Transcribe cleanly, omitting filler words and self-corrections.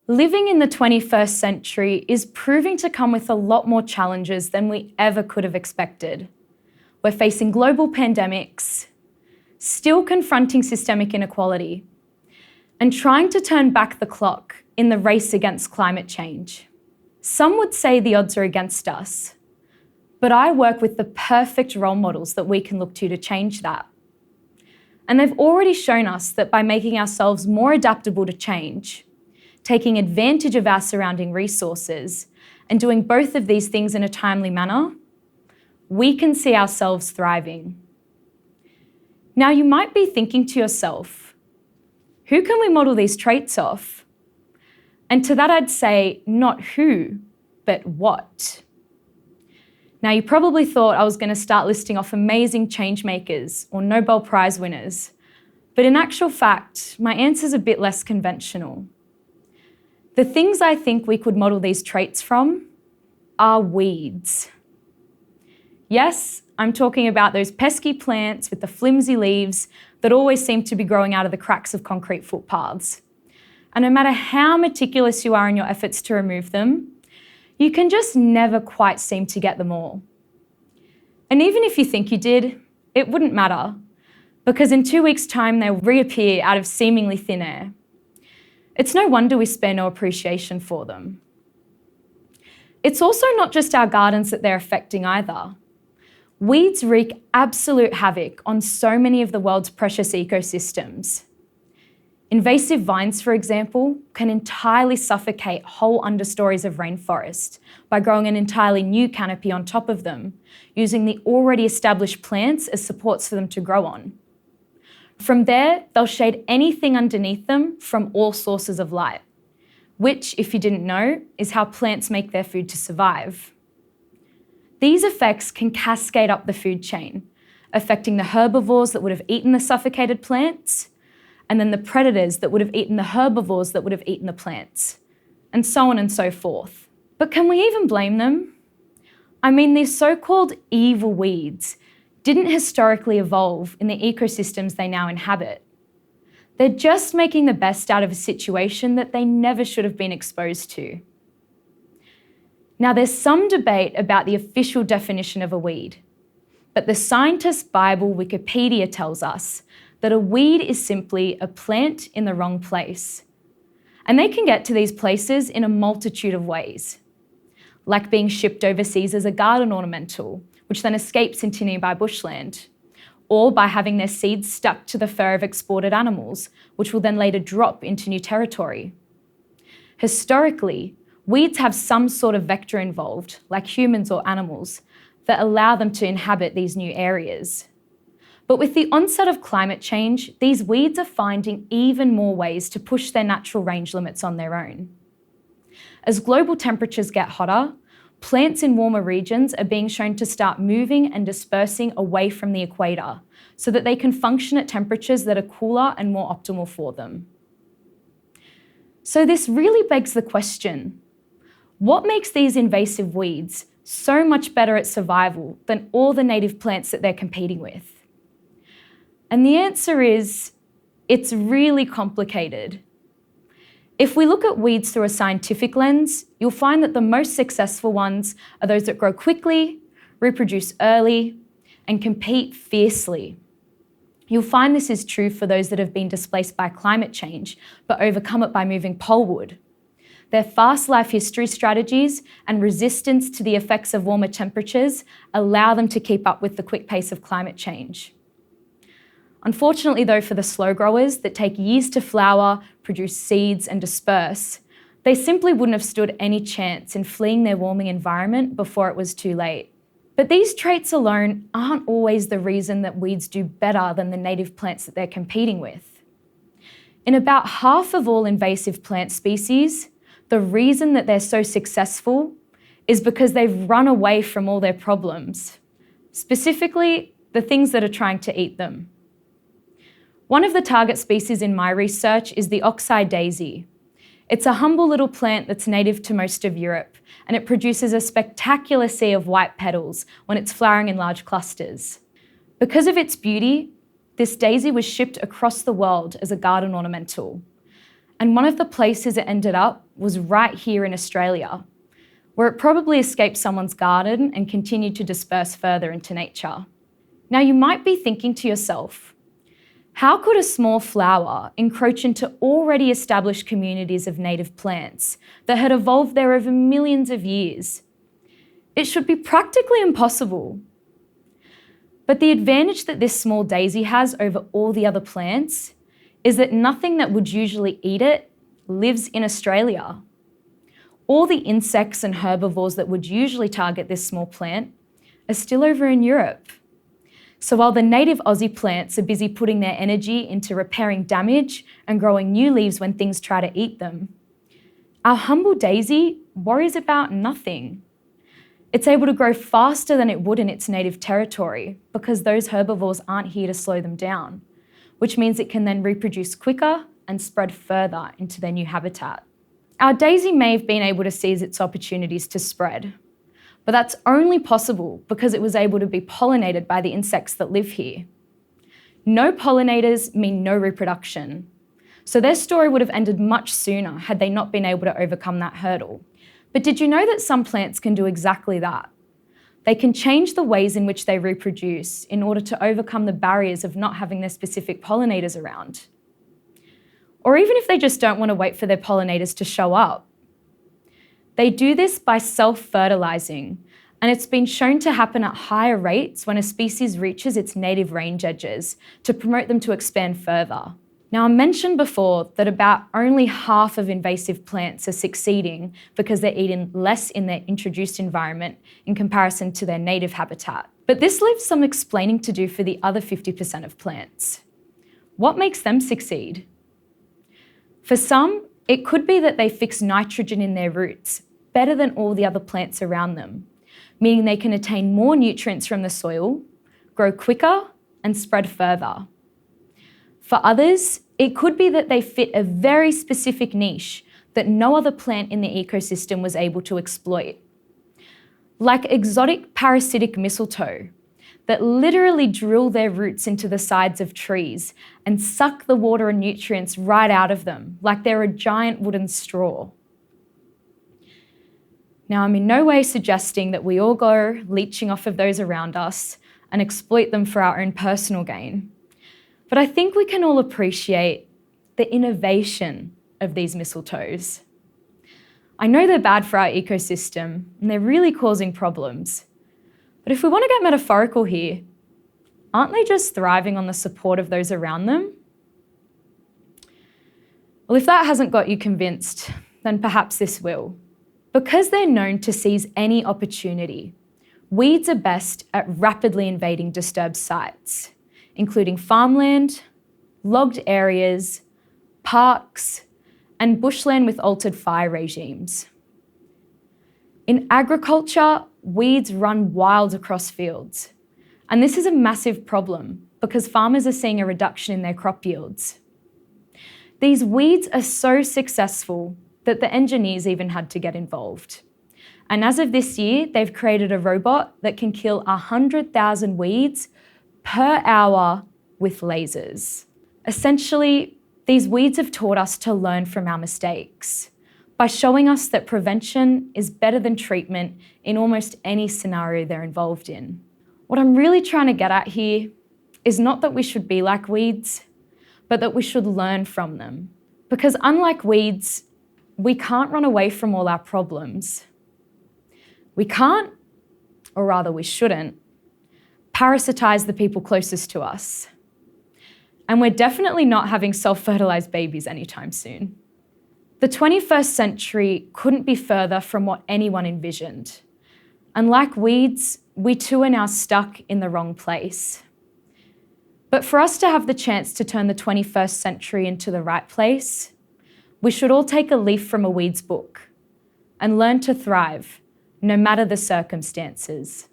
Living in the 21st century is proving to come with a lot more challenges than we ever could have expected. We're facing global pandemics, still confronting systemic inequality, and trying to turn back the clock in the race against climate change. Some would say the odds are against us, but I work with the perfect role models that we can look to change that. And they've already shown us that by making ourselves more adaptable to change, taking advantage of our surrounding resources, and doing both of these things in a timely manner, we can see ourselves thriving. Now, you might be thinking to yourself, who can we model these traits off? And to that I'd say, not who, but what. Now, you probably thought I was going to start listing off amazing change makers or Nobel Prize winners, but in actual fact, my answer's a bit less conventional. The things I think we could model these traits from are weeds. Yes, I'm talking about those pesky plants with the flimsy leaves that always seem to be growing out of the cracks of concrete footpaths. And no matter how meticulous you are in your efforts to remove them, you can just never quite seem to get them all. And even if you think you did, it wouldn't matter, because in 2 weeks' time they'll reappear out of seemingly thin air. It's no wonder we spare no appreciation for them. It's also not just our gardens that they're affecting either. Weeds wreak absolute havoc on so many of the world's precious ecosystems. Invasive vines, for example, can entirely suffocate whole understories of rainforest by growing an entirely new canopy on top of them, using the already established plants as supports for them to grow on. From there, they'll shade anything underneath them from all sources of light, which, if you didn't know, is how plants make their food to survive. These effects can cascade up the food chain, affecting the herbivores that would have eaten the suffocated plants, and then the predators that would have eaten the herbivores that would have eaten the plants, and so on and so forth. But can we even blame them? I mean, these so-called evil weeds didn't historically evolve in the ecosystems they now inhabit. They're just making the best out of a situation that they never should have been exposed to. Now, there's some debate about the official definition of a weed, but the scientist Bible Wikipedia tells us that a weed is simply a plant in the wrong place. And they can get to these places in a multitude of ways, like being shipped overseas as a garden ornamental, which then escapes into nearby bushland, or by having their seeds stuck to the fur of exported animals, which will then later drop into new territory. Historically, weeds have some sort of vector involved, like humans or animals, that allow them to inhabit these new areas. But with the onset of climate change, these weeds are finding even more ways to push their natural range limits on their own. As global temperatures get hotter, plants in warmer regions are being shown to start moving and dispersing away from the equator so that they can function at temperatures that are cooler and more optimal for them. So this really begs the question, what makes these invasive weeds so much better at survival than all the native plants that they're competing with? And the answer is, it's really complicated. If we look at weeds through a scientific lens, you'll find that the most successful ones are those that grow quickly, reproduce early, and compete fiercely. You'll find this is true for those that have been displaced by climate change, but overcome it by moving poleward. Their fast life history strategies and resistance to the effects of warmer temperatures allow them to keep up with the quick pace of climate change. Unfortunately, though, for the slow growers that take years to flower, produce seeds, and disperse, they simply wouldn't have stood any chance in fleeing their warming environment before it was too late. But these traits alone aren't always the reason that weeds do better than the native plants that they're competing with. In about half of all invasive plant species, the reason that they're so successful is because they've run away from all their problems, specifically the things that are trying to eat them. One of the target species in my research is the oxeye daisy. It's a humble little plant that's native to most of Europe, and it produces a spectacular sea of white petals when it's flowering in large clusters. Because of its beauty, this daisy was shipped across the world as a garden ornamental. And one of the places it ended up was right here in Australia, where it probably escaped someone's garden and continued to disperse further into nature. Now you might be thinking to yourself, how could a small flower encroach into already established communities of native plants that had evolved there over millions of years? It should be practically impossible. But the advantage that this small daisy has over all the other plants is that nothing that would usually eat it lives in Australia. All the insects and herbivores that would usually target this small plant are still over in Europe. So while the native Aussie plants are busy putting their energy into repairing damage and growing new leaves when things try to eat them, our humble daisy worries about nothing. It's able to grow faster than it would in its native territory because those herbivores aren't here to slow them down, which means it can then reproduce quicker and spread further into their new habitat. Our daisy may have been able to seize its opportunities to spread, but that's only possible because it was able to be pollinated by the insects that live here. No pollinators mean no reproduction, so their story would have ended much sooner had they not been able to overcome that hurdle. But did you know that some plants can do exactly that? They can change the ways in which they reproduce in order to overcome the barriers of not having their specific pollinators around. Or even if they just don't want to wait for their pollinators to show up. They do this by self-fertilizing, and it's been shown to happen at higher rates when a species reaches its native range edges to promote them to expand further. Now, I mentioned before that about only half of invasive plants are succeeding because they're eating less in their introduced environment in comparison to their native habitat. But this leaves some explaining to do for the other 50% of plants. What makes them succeed? For some, it could be that they fix nitrogen in their roots better than all the other plants around them, meaning they can attain more nutrients from the soil, grow quicker, and spread further. For others, it could be that they fit a very specific niche that no other plant in the ecosystem was able to exploit. Like exotic parasitic mistletoe that literally drill their roots into the sides of trees and suck the water and nutrients right out of them, like they're a giant wooden straw. Now, I'm in no way suggesting that we all go leeching off of those around us and exploit them for our own personal gain. But I think we can all appreciate the innovation of these mistletoes. I know they're bad for our ecosystem and they're really causing problems. But if we want to get metaphorical here, aren't they just thriving on the support of those around them? Well, if that hasn't got you convinced, then perhaps this will. Because they're known to seize any opportunity, weeds are best at rapidly invading disturbed sites, including farmland, logged areas, parks, and bushland with altered fire regimes. In agriculture, weeds run wild across fields. And this is a massive problem because farmers are seeing a reduction in their crop yields. These weeds are so successful that the engineers even had to get involved. And as of this year, they've created a robot that can kill 100,000 weeds per hour with lasers. Essentially, these weeds have taught us to learn from our mistakes by showing us that prevention is better than treatment in almost any scenario they're involved in. What I'm really trying to get at here is not that we should be like weeds, but that we should learn from them. Because unlike weeds, we can't run away from all our problems. We can't, or rather we shouldn't, parasitize the people closest to us. And we're definitely not having self-fertilized babies anytime soon. The 21st century couldn't be further from what anyone envisioned. And like weeds, we too are now stuck in the wrong place. But for us to have the chance to turn the 21st century into the right place, we should all take a leaf from a weeds book and learn to thrive, no matter the circumstances.